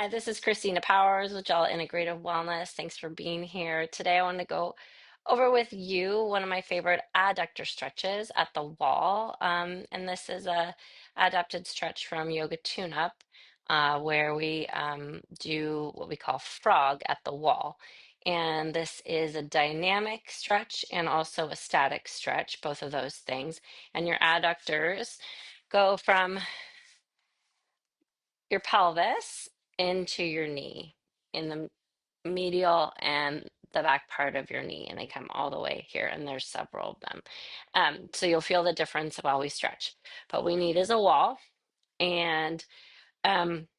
Hi, this is Christina Powers with Jala Integrative Wellness. Thanks for being here. Today, I want to go over with you one of my favorite adductor stretches at the wall. And this is a adapted stretch from Yoga Tune Up, where we do what we call frog at the wall. And this is a dynamic stretch and also a static stretch, both of those things. And your adductors go from your pelvis into your knee in the medial and the back part of your knee, and they come all the way here, and there's several of them. So you'll feel the difference while we stretch. What we need is a wall, and um,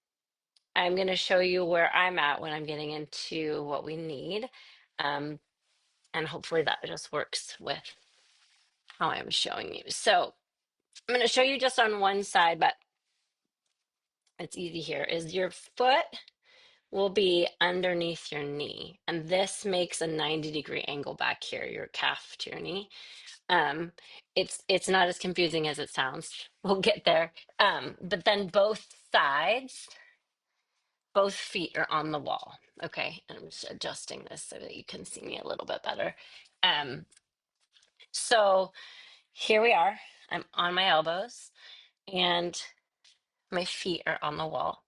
I'm going to show you where I'm at when I'm getting into what we need. Um, and hopefully that just works with how I'm showing you. So I'm going to show you just on one side, but it's easy here, is your foot will be underneath your knee. And this makes a 90-degree angle back here, your calf to your knee. It's not as confusing as it sounds. We'll get there. But then both sides, both feet are on the wall. Okay, and I'm just adjusting this so that you can see me a little bit better. Um, so here we are. I'm on my elbows and my feet are on the wall.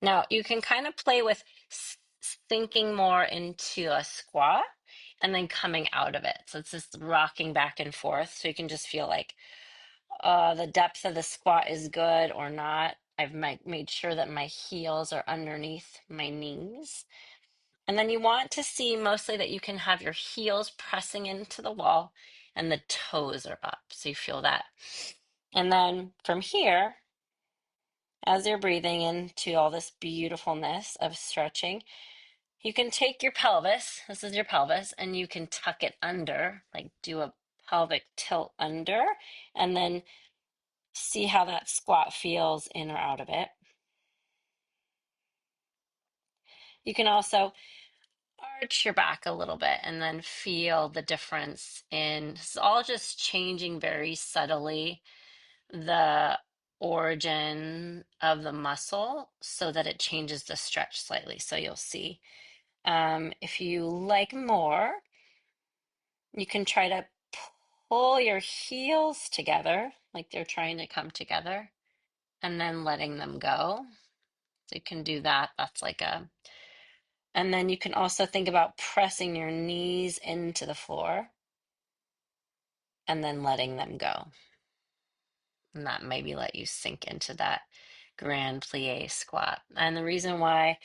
Now, you can kind of play with sinking more into a squat and then coming out of it. So it's just rocking back and forth. So you can just feel like the depth of the squat is good or not. I've made sure that my heels are underneath my knees. And then you want to see mostly that you can have your heels pressing into the wall and the toes are up. So you feel that. And then from here, as you're breathing into all this beautifulness of stretching, you can take your pelvis, this is your pelvis, and you can tuck it under, like do a pelvic tilt under, and then see how that squat feels in or out of it. You can also arch your back a little bit and then feel the difference in, it's all just changing very subtly the origin of the muscle so that it changes the stretch slightly. So you'll see. If you like more, you can try to pull your heels together, like they're trying to come together, and then letting them go. So you can do that. That's like a, and then you can also think about pressing your knees into the floor and then letting them go. And that maybe let you sink into that grand plie squat. And the reason why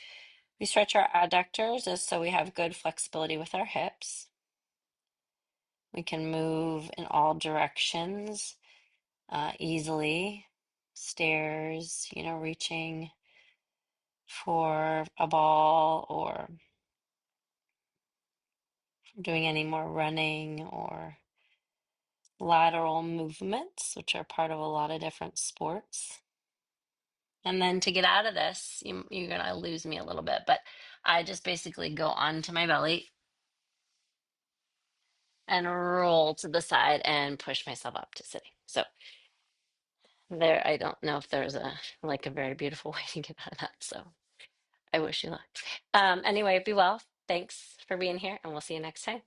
we stretch our adductors is so we have good flexibility with our hips. We can move in all directions easily. Stairs, reaching for a ball or doing any more running or lateral movements, which are part of a lot of different sports. And then to get out of this, you're going to lose me a little bit, but I just basically go onto my belly and roll to the side and push myself up to sitting. So there, I don't know if there's a very beautiful way to get out of that. So I wish you luck. Anyway, be well. Thanks for being here, and we'll see you next time.